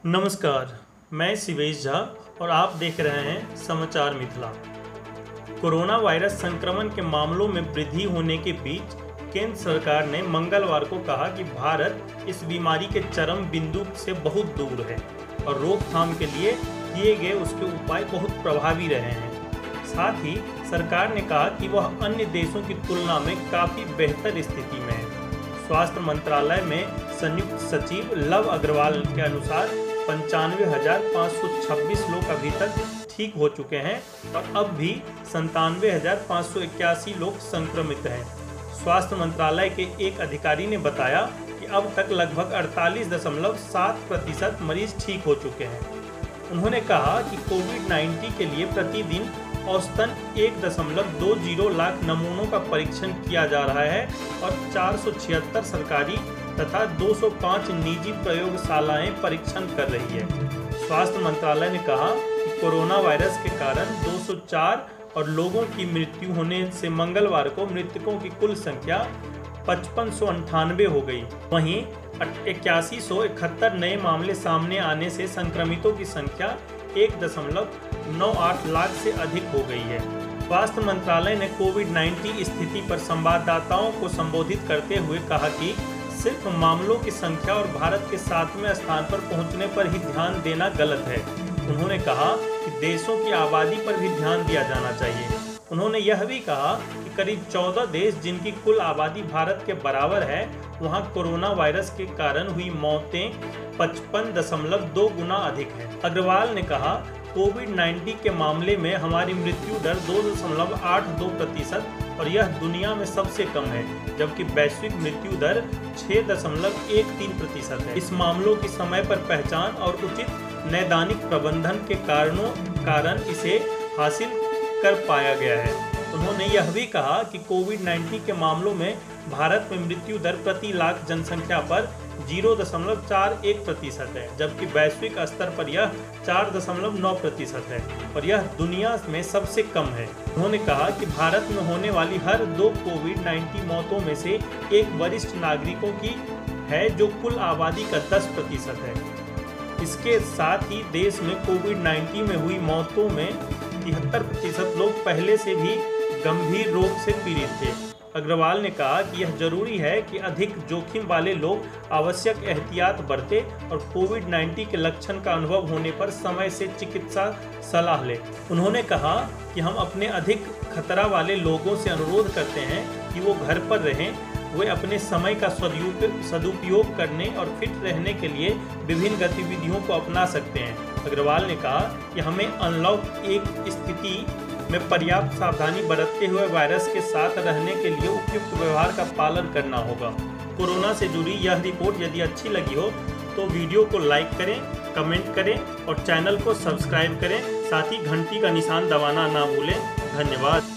नमस्कार, मैं शिवेश झा और आप देख रहे हैं समाचार मिथिला। कोरोना वायरस संक्रमण के मामलों में वृद्धि होने के बीच केंद्र सरकार ने मंगलवार को कहा कि भारत इस बीमारी के चरम बिंदु से बहुत दूर है और रोकथाम के लिए किए गए उसके उपाय बहुत प्रभावी रहे हैं। साथ ही सरकार ने कहा कि वह अन्य देशों की तुलना में काफ़ी बेहतर स्थिति में है। स्वास्थ्य मंत्रालय में संयुक्त सचिव लव अग्रवाल के अनुसार 95,526 लोग अभी तक ठीक हो चुके हैं और अब भी 97,581 लोग संक्रमित हैं। स्वास्थ्य मंत्रालय के एक अधिकारी ने बताया कि अब तक लगभग 48.7% मरीज ठीक हो चुके हैं। उन्होंने कहा कि कोविड-19 के लिए प्रतिदिन औसतन 1.20 लाख नमूनों का परीक्षण किया जा रहा है और 476 सरकारी तथा 205 निजी प्रयोगशालाएं परीक्षण कर रही है। स्वास्थ्य मंत्रालय ने कहा कि कोरोना वायरस के कारण 204 और लोगों की मृत्यु होने से मंगलवार को मृतकों की कुल संख्या 5598 हो गई। वहीं 8171 नए मामले सामने आने से संक्रमितों की संख्या 1.98 लाख से अधिक हो गई है। स्वास्थ्य मंत्रालय ने कोविड-19 स्थिति पर संवाददाताओं को संबोधित करते हुए कहा कि सिर्फ मामलों की संख्या और भारत के 7वें स्थान पर पहुंचने पर ही ध्यान देना गलत है। उन्होंने कहा कि देशों की आबादी पर भी ध्यान दिया जाना चाहिए। उन्होंने यह भी कहा कि करीब 14 देश जिनकी कुल आबादी भारत के बराबर है, वहां कोरोना वायरस के कारण हुई मौतें 55.2 गुना अधिक है। अग्रवाल ने कहा, कोविड-19 के मामले में हमारी मृत्यु दर 2.82% और यह दुनिया में सबसे कम है, जबकि वैश्विक मृत्यु दर 6.13% है। इस मामलों की समय पर पहचान और उचित नैदानिक प्रबंधन के कारण इसे हासिल कर पाया गया है। उन्होंने यह भी कहा कि कोविड-19 के मामलों में भारत में मृत्यु दर प्रति लाख जनसंख्या पर 0.41% है, जबकि वैश्विक स्तर पर यह 4.9% है और यह दुनिया में सबसे कम है। उन्होंने कहा कि भारत में होने वाली हर 2 कोविड-19 मौतों में से एक वरिष्ठ नागरिकों की है, जो कुल आबादी का 10% है। इसके साथ ही देश में कोविड-19 में हुई मौतों में 73% लोग पहले से भी गंभीर रोग से पीड़ित थे। अग्रवाल ने कहा कि यह जरूरी है कि अधिक जोखिम वाले लोग आवश्यक एहतियात बरतें और कोविड-19 के लक्षण का अनुभव होने पर समय से चिकित्सा सलाह लें। उन्होंने कहा कि हम अपने अधिक खतरा वाले लोगों से अनुरोध करते हैं कि वो घर पर रहें। वे अपने समय का सदुपयोग करने और फिट रहने के लिए विभिन्न गतिविधियों को अपना सकते हैं। अग्रवाल ने कहा कि हमें अनलॉक एक स्थिति में पर्याप्त सावधानी बरतते हुए वायरस के साथ रहने के लिए उपयुक्त व्यवहार का पालन करना होगा। कोरोना से जुड़ी यह रिपोर्ट यदि अच्छी लगी हो तो वीडियो को लाइक करें, कमेंट करें और चैनल को सब्सक्राइब करें। साथ ही घंटी का निशान दबाना ना भूलें। धन्यवाद।